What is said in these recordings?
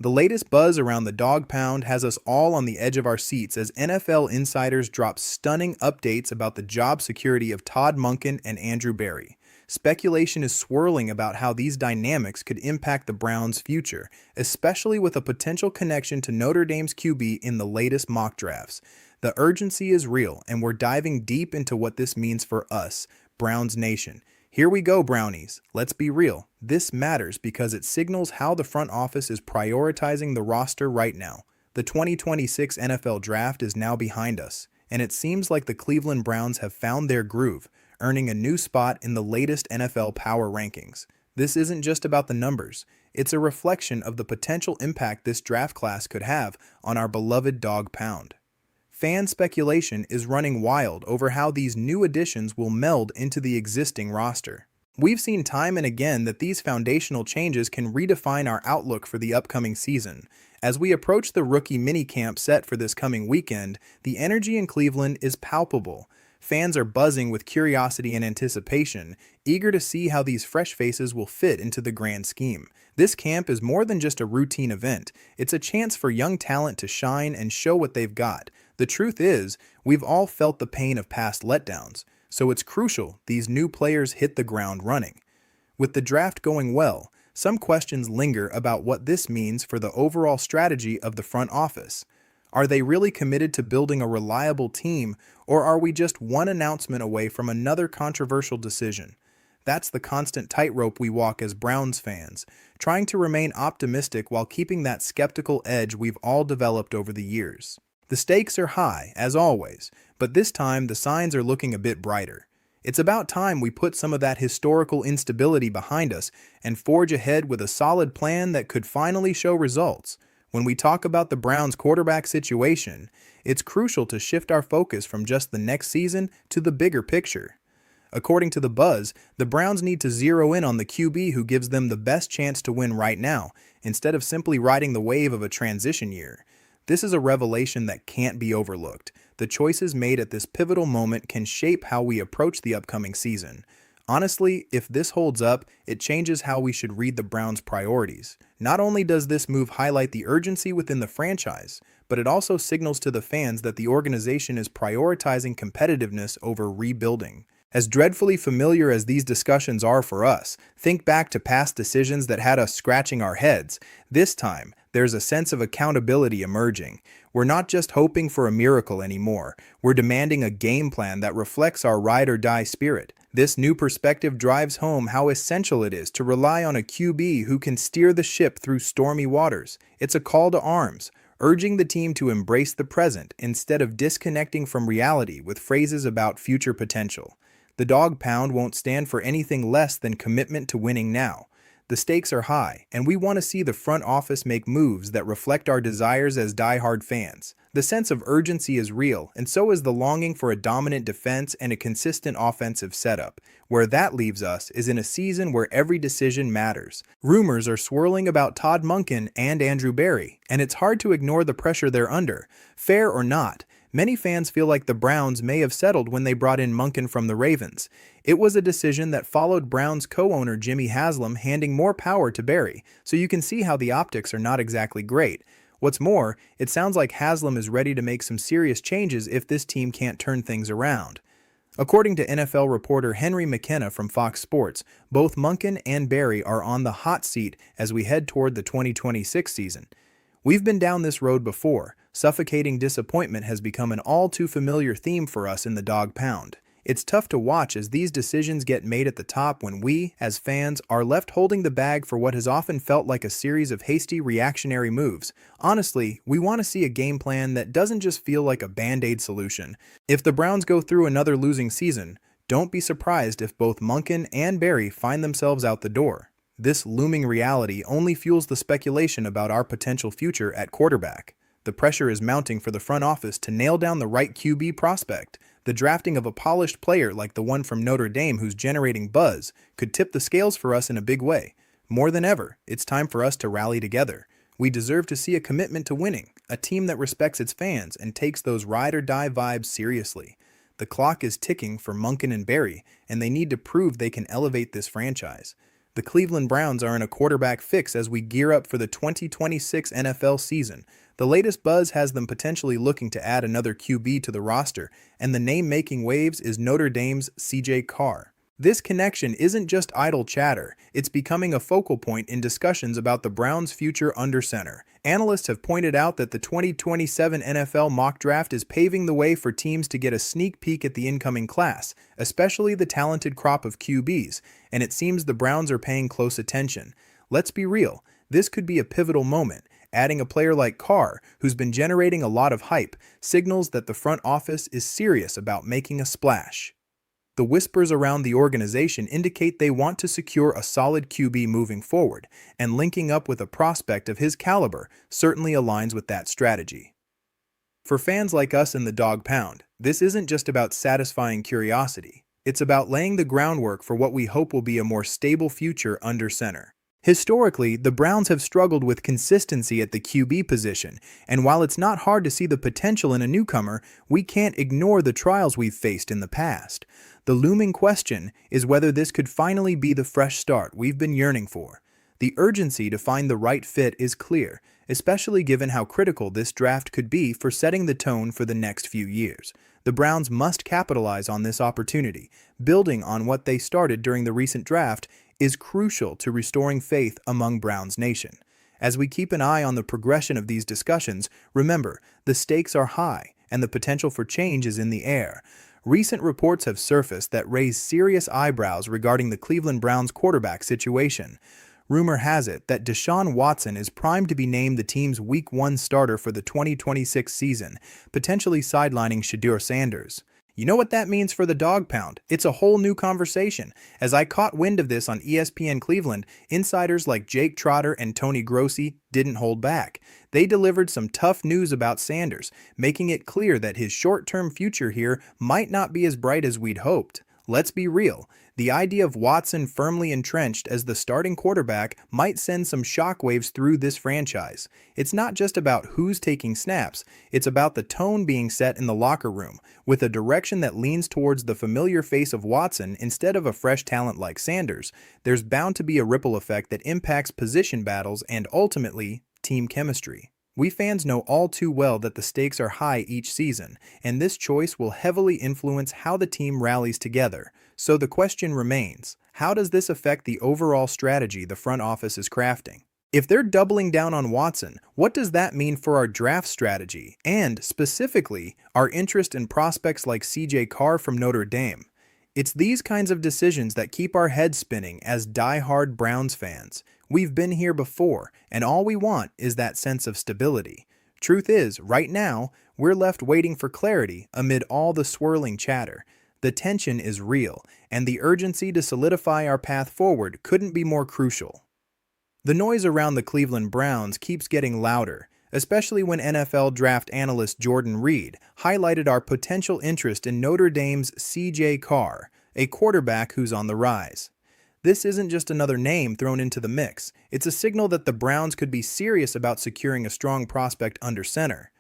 The latest buzz around the dog pound has us all on the edge of our seats as NFL insiders drop stunning updates about the job security of Todd Monken and Andrew Berry. Speculation is swirling about how these dynamics could impact the Browns' future, especially with a potential connection to Notre Dame's QB in the latest mock drafts. The urgency is real, and we're diving deep into what this means for us, Browns Nation. Here we go, Brownies. Let's be real. This matters because it signals how the front office is prioritizing the roster right now. The 2026 NFL Draft is now behind us, and it seems like the Cleveland Browns have found their groove, earning a new spot in the latest NFL Power Rankings. This isn't just about the numbers. It's a reflection of the potential impact this draft class could have on our beloved dog pound. Fan speculation is running wild over how these new additions will meld into the existing roster. We've seen time and again that these foundational changes can redefine our outlook for the upcoming season. As we approach the rookie minicamp set for this coming weekend, the energy in Cleveland is palpable. Fans are buzzing with curiosity and anticipation, eager to see how these fresh faces will fit into the grand scheme. This camp is more than just a routine event. It's a chance for young talent to shine and show what they've got. The truth is, we've all felt the pain of past letdowns, so it's crucial these new players hit the ground running. With the draft going well, some questions linger about what this means for the overall strategy of the front office. Are they really committed to building a reliable team, or are we just one announcement away from another controversial decision? That's the constant tightrope we walk as Browns fans, trying to remain optimistic while keeping that skeptical edge we've all developed over the years. The stakes are high, as always, but this time the signs are looking a bit brighter. It's about time we put some of that historical instability behind us and forge ahead with a solid plan that could finally show results. When we talk about the Browns' quarterback situation, it's crucial to shift our focus from just the next season to the bigger picture. According to the buzz, the Browns need to zero in on the QB who gives them the best chance to win right now, instead of simply riding the wave of a transition year. This is a revelation that can't be overlooked. The choices made at this pivotal moment can shape how we approach the upcoming season. Honestly, if this holds up, it changes how we should read the Browns' priorities. Not only does this move highlight the urgency within the franchise, but it also signals to the fans that the organization is prioritizing competitiveness over rebuilding. As dreadfully familiar as these discussions are for us, think back to past decisions that had us scratching our heads. This time, there's a sense of accountability emerging. We're not just hoping for a miracle anymore. We're demanding a game plan that reflects our ride-or-die spirit. This new perspective drives home how essential it is to rely on a QB who can steer the ship through stormy waters. It's a call to arms, urging the team to embrace the present instead of disconnecting from reality with phrases about future potential. The dog pound won't stand for anything less than commitment to winning now. The stakes are high, and we want to see the front office make moves that reflect our desires as die-hard fans. The sense of urgency is real, and so is the longing for a dominant defense and a consistent offensive setup. Where that leaves us is in a season where every decision matters. Rumors are swirling about Todd Monken and Andrew Berry, and it's hard to ignore the pressure they're under. Fair or not, many fans feel like the Browns may have settled when they brought in Monken from the Ravens. It was a decision that followed Browns co-owner Jimmy Haslam handing more power to Berry, so you can see how the optics are not exactly great. What's more, it sounds like Haslam is ready to make some serious changes if this team can't turn things around. According to NFL reporter Henry McKenna from Fox Sports, both Monken and Berry are on the hot seat as we head toward the 2026 season. We've been down this road before. Suffocating disappointment has become an all-too-familiar theme for us in the dog pound. It's tough to watch as these decisions get made at the top when we, as fans, are left holding the bag for what has often felt like a series of hasty reactionary moves. Honestly, we want to see a game plan that doesn't just feel like a band-aid solution. If the Browns go through another losing season, don't be surprised if both Monken and Berry find themselves out the door. This looming reality only fuels the speculation about our potential future at quarterback. The pressure is mounting for the front office to nail down the right QB prospect. The drafting of a polished player like the one from Notre Dame who's generating buzz could tip the scales for us in a big way. More than ever, it's time for us to rally together. We deserve to see a commitment to winning, a team that respects its fans and takes those ride-or-die vibes seriously. The clock is ticking for Monken and Berry, and they need to prove they can elevate this franchise. The Cleveland Browns are in a quarterback fix as we gear up for the 2026 NFL season. The latest buzz has them potentially looking to add another QB to the roster, and the name making waves is Notre Dame's CJ Carr. This connection isn't just idle chatter, it's becoming a focal point in discussions about the Browns' future under center. Analysts have pointed out that the 2027 NFL mock draft is paving the way for teams to get a sneak peek at the incoming class, especially the talented crop of QBs, and it seems the Browns are paying close attention. Let's be real, this could be a pivotal moment. Adding a player like Carr, who's been generating a lot of hype, signals that the front office is serious about making a splash. The whispers around the organization indicate they want to secure a solid QB moving forward, and linking up with a prospect of his caliber certainly aligns with that strategy. For fans like us in the dog pound, this isn't just about satisfying curiosity. It's about laying the groundwork for what we hope will be a more stable future under center. Historically, the Browns have struggled with consistency at the QB position, and while it's not hard to see the potential in a newcomer, we can't ignore the trials we've faced in the past. The looming question is whether this could finally be the fresh start we've been yearning for. The urgency to find the right fit is clear, especially given how critical this draft could be for setting the tone for the next few years. The Browns must capitalize on this opportunity. Building on what they started during the recent draft is crucial to restoring faith among Browns Nation. As we keep an eye on the progression of these discussions, remember, the stakes are high and the potential for change is in the air. Recent reports have surfaced that raise serious eyebrows regarding the Cleveland Browns quarterback situation. Rumor has it that Deshaun Watson is primed to be named the team's Week 1 starter for the 2026 season, potentially sidelining Shedeur Sanders. You know what that means for the dog pound? It's a whole new conversation. As I caught wind of this on ESPN Cleveland, insiders like Jake Trotter and Tony Grossi didn't hold back. They delivered some tough news about Sanders, making it clear that his short-term future here might not be as bright as we'd hoped. Let's be real. The idea of Watson firmly entrenched as the starting quarterback might send some shockwaves through this franchise. It's not just about who's taking snaps, it's about the tone being set in the locker room, with a direction that leans towards the familiar face of Watson instead of a fresh talent like Sanders. There's bound to be a ripple effect that impacts position battles and ultimately, team chemistry. We fans know all too well that the stakes are high each season, and this choice will heavily influence how the team rallies together. So the question remains, how does this affect the overall strategy the front office is crafting? If they're doubling down on Watson, what does that mean for our draft strategy, and, specifically, our interest in prospects like CJ Carr from Notre Dame? It's these kinds of decisions that keep our heads spinning as die-hard Browns fans. We've been here before, and all we want is that sense of stability. Truth is, right now, we're left waiting for clarity amid all the swirling chatter. The tension is real, and the urgency to solidify our path forward couldn't be more crucial. The noise around the Cleveland Browns keeps getting louder, especially when NFL draft analyst Jordan Reed highlighted our potential interest in Notre Dame's CJ Carr, a quarterback who's on the rise. This isn't just another name thrown into the mix, it's a signal that the Browns could be serious about securing a strong prospect under center.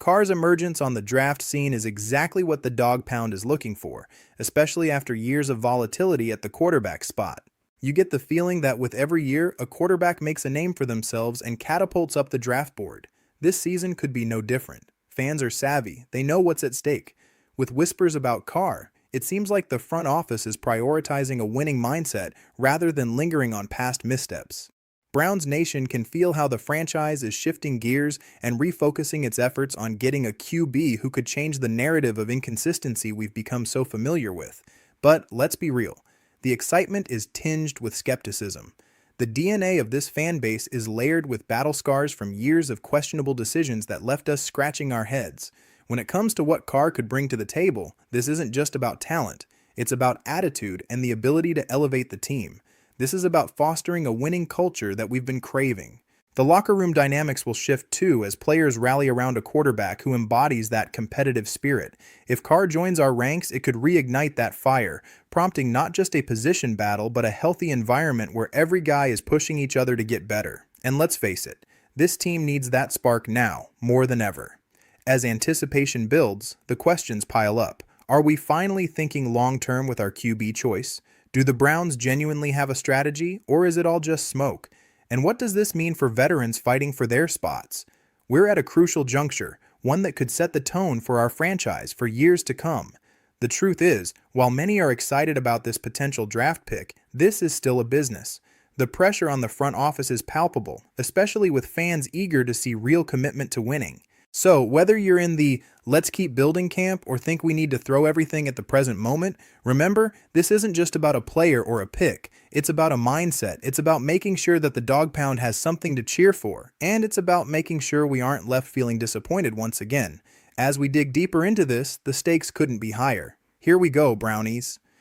Carr's emergence on the draft scene is exactly what the dog pound is looking for, especially after years of volatility at the quarterback spot. You get the feeling that with every year, a quarterback makes a name for themselves and catapults up the draft board. This season could be no different. Fans are savvy, they know what's at stake. With whispers about Carr, it seems like the front office is prioritizing a winning mindset rather than lingering on past missteps. Browns Nation can feel how the franchise is shifting gears and refocusing its efforts on getting a QB who could change the narrative of inconsistency we've become so familiar with. But let's be real, the excitement is tinged with skepticism. The DNA of this fan base is layered with battle scars from years of questionable decisions that left us scratching our heads. When it comes to what Carr could bring to the table, this isn't just about talent, it's about attitude and the ability to elevate the team. This is about fostering a winning culture that we've been craving. The locker room dynamics will shift too as players rally around a quarterback who embodies that competitive spirit. If Carr joins our ranks, it could reignite that fire, prompting not just a position battle but a healthy environment where every guy is pushing each other to get better. And let's face it, this team needs that spark now, more than ever. As anticipation builds, the questions pile up. Are we finally thinking long-term with our QB choice? Do the Browns genuinely have a strategy, or is it all just smoke? And what does this mean for veterans fighting for their spots? We're at a crucial juncture, one that could set the tone for our franchise for years to come. The truth is, while many are excited about this potential draft pick, this is still a business. The pressure on the front office is palpable, especially with fans eager to see real commitment to winning. So, whether you're in the let's keep building camp or think we need to throw everything at the present moment, remember, this isn't just about a player or a pick. It's about a mindset. It's about making sure that the dog pound has something to cheer for. And it's about making sure we aren't left feeling disappointed once again. As we dig deeper into this, the stakes couldn't be higher. Here we go, Brownies.